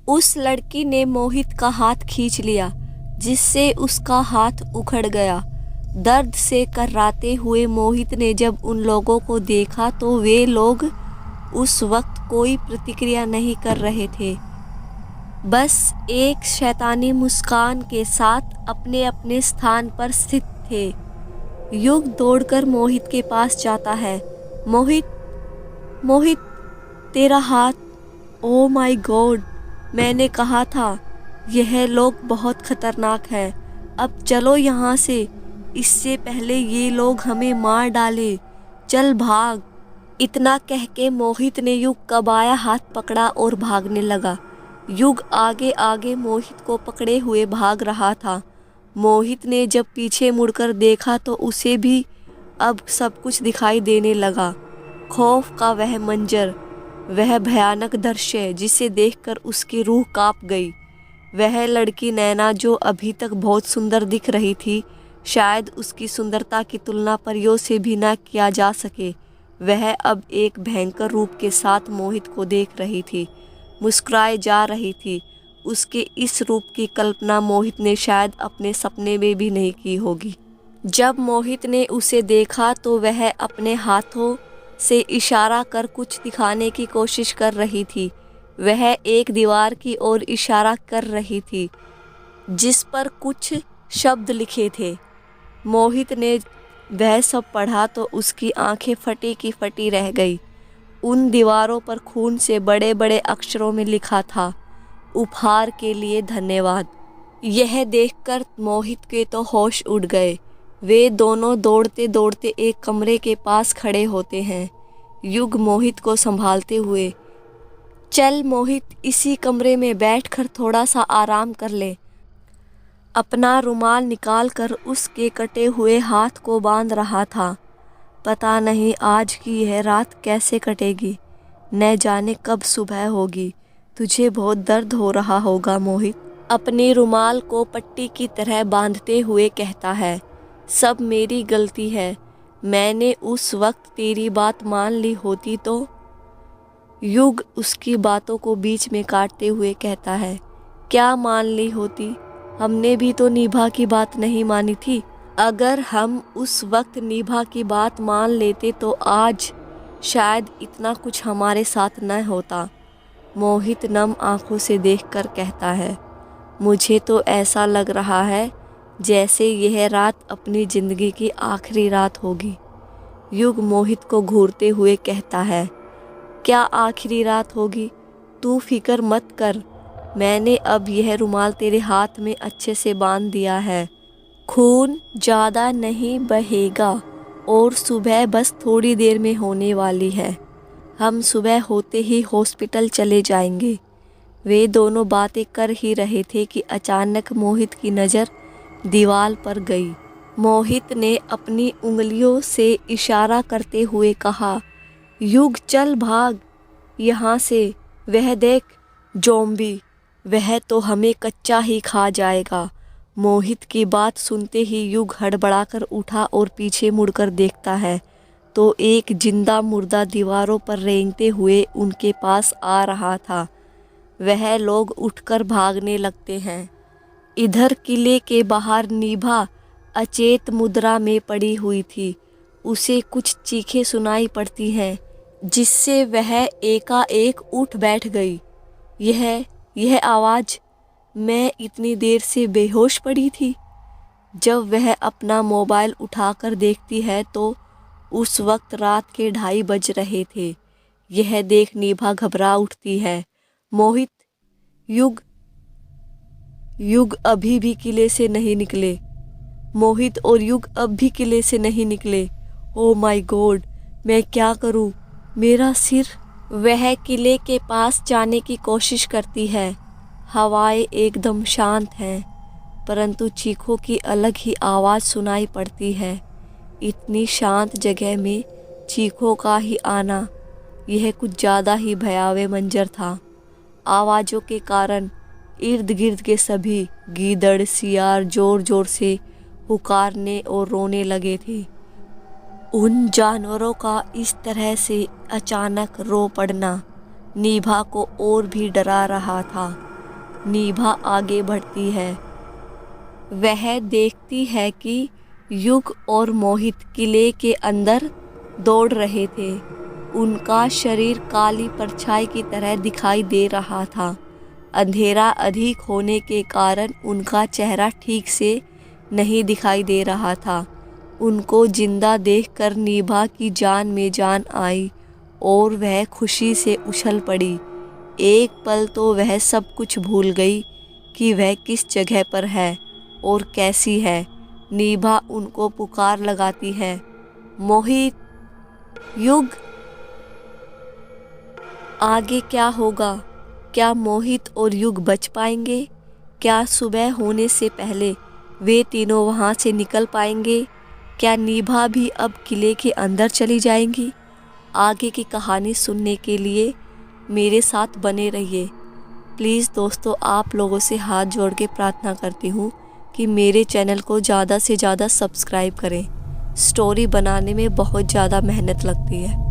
उस लड़की ने मोहित का हाथ खींच लिया, जिससे उसका हाथ उखड़ गया। दर्द से कर्राते हुए मोहित ने जब उन लोगों को देखा तो वे लोग उस वक्त कोई प्रतिक्रिया नहीं कर रहे थे, बस एक शैतानी मुस्कान के साथ अपने अपने स्थान पर स्थित थे। युग दौड़कर मोहित के पास जाता है। मोहित, मोहित, तेरा हाथ। ओ माय गॉड, मैंने कहा था यह लोग बहुत खतरनाक है। अब चलो यहाँ से, इससे पहले ये लोग हमें मार डाले। चल भाग। इतना कह के मोहित ने युग का बायां हाथ पकड़ा और भागने लगा। युग आगे आगे मोहित को पकड़े हुए भाग रहा था। मोहित ने जब पीछे मुड़कर देखा तो उसे भी अब सब कुछ दिखाई देने लगा। खौफ का वह मंजर, वह भयानक दृश्य जिसे देखकर उसकी रूह कांप गई। वह लड़की नैना जो अभी तक बहुत सुंदर दिख रही थी, शायद उसकी सुंदरता की तुलना परियों से भी न किया जा सके, वह अब एक भयंकर रूप के साथ मोहित को देख रही थी, मुस्कुराए जा रही थी। उसके इस रूप की कल्पना मोहित ने शायद अपने सपने में भी नहीं की होगी। जब मोहित ने उसे देखा तो वह अपने हाथों से इशारा कर कुछ दिखाने की कोशिश कर रही थी। वह एक दीवार की ओर इशारा कर रही थी जिस पर कुछ शब्द लिखे थे। मोहित ने वह सब पढ़ा तो उसकी आंखें फटी की फटी रह गई। उन दीवारों पर खून से बड़े बड़े अक्षरों में लिखा था, उपहार के लिए धन्यवाद। यह देखकर मोहित के तो होश उड़ गए। वे दोनों दौड़ते दौड़ते एक कमरे के पास खड़े होते हैं। युग मोहित को संभालते हुए, चल मोहित, इसी कमरे में बैठकर थोड़ा सा आराम कर ले। अपना रुमाल निकालकर उसके कटे हुए हाथ को बांध रहा था। पता नहीं आज की यह रात कैसे कटेगी, न जाने कब सुबह होगी। तुझे बहुत दर्द हो रहा होगा मोहित, अपने रुमाल को पट्टी की तरह बांधते हुए कहता है। सब मेरी गलती है, मैंने उस वक्त तेरी बात मान ली होती तो। युग उसकी बातों को बीच में काटते हुए कहता है, क्या मान ली होती? हमने भी तो निभा की बात नहीं मानी थी। अगर हम उस वक्त निभा की बात मान लेते तो आज शायद इतना कुछ हमारे साथ न होता। मोहित नम आंखों से देखकर कहता है, मुझे तो ऐसा लग रहा है जैसे यह रात अपनी ज़िंदगी की आखिरी रात होगी। युग मोहित को घूरते हुए कहता है, क्या आखिरी रात होगी? तू फिक्र मत कर, मैंने अब यह रुमाल तेरे हाथ में अच्छे से बांध दिया है। खून ज़्यादा नहीं बहेगा और सुबह बस थोड़ी देर में होने वाली है। हम सुबह होते ही हॉस्पिटल चले जाएंगे। वे दोनों बातें कर ही रहे थे कि अचानक मोहित की नज़र दीवार पर गई। मोहित ने अपनी उंगलियों से इशारा करते हुए कहा, युग चल भाग यहाँ से। वह देख, ज़ॉम्बी, वह तो हमें कच्चा ही खा जाएगा। मोहित की बात सुनते ही युग हड़बड़ाकर उठा और पीछे मुड़कर देखता है तो एक जिंदा मुर्दा दीवारों पर रेंगते हुए उनके पास आ रहा था। वह लोग उठकर भागने लगते हैं। इधर किले के बाहर निभा अचेत मुद्रा में पड़ी हुई थी। उसे कुछ चीखें सुनाई पड़ती हैं जिससे वह एकाएक उठ बैठ गई। यह आवाज़, मैं इतनी देर से बेहोश पड़ी थी। जब वह अपना मोबाइल उठाकर देखती है तो उस वक्त रात के 2:30 बज रहे थे। यह देख निभा घबरा उठती है। मोहित, युग अभी भी किले से नहीं निकले। मोहित और युग अब भी किले से नहीं निकले। ओ माय गॉड, मैं क्या करूं? मेरा सिर। वह किले के पास जाने की कोशिश करती है। हवाएं एकदम शांत हैं, परंतु चीखों की अलग ही आवाज़ सुनाई पड़ती है। इतनी शांत जगह में चीखों का ही आना, यह कुछ ज़्यादा ही भयावह मंजर था। आवाज़ों के कारण इर्द गिर्द के सभी गीदड़, सियार जोर जोर से पुकारने और रोने लगे थे। उन जानवरों का इस तरह से अचानक रो पड़ना निभा को और भी डरा रहा था। नीभा आगे बढ़ती है। वह देखती है कि युग और मोहित किले के अंदर दौड़ रहे थे। उनका शरीर काली परछाई की तरह दिखाई दे रहा था। अंधेरा अधिक होने के कारण उनका चेहरा ठीक से नहीं दिखाई दे रहा था। उनको जिंदा देखकर नीभा की जान में जान आई और वह खुशी से उछल पड़ी। एक पल तो वह सब कुछ भूल गई कि वह किस जगह पर है और कैसी है। नीभा उनको पुकार लगाती है, मोहित, युग। आगे क्या होगा? क्या मोहित और युग बच पाएंगे? क्या सुबह होने से पहले वे तीनों वहाँ से निकल पाएंगे? क्या नीभा भी अब किले के अंदर चली जाएंगी? आगे की कहानी सुनने के लिए मेरे साथ बने रहिए। प्लीज़ दोस्तों, आप लोगों से हाथ जोड़ के प्रार्थना करती हूँ कि मेरे चैनल को ज़्यादा से ज़्यादा सब्सक्राइब करें। स्टोरी बनाने में बहुत ज़्यादा मेहनत लगती है।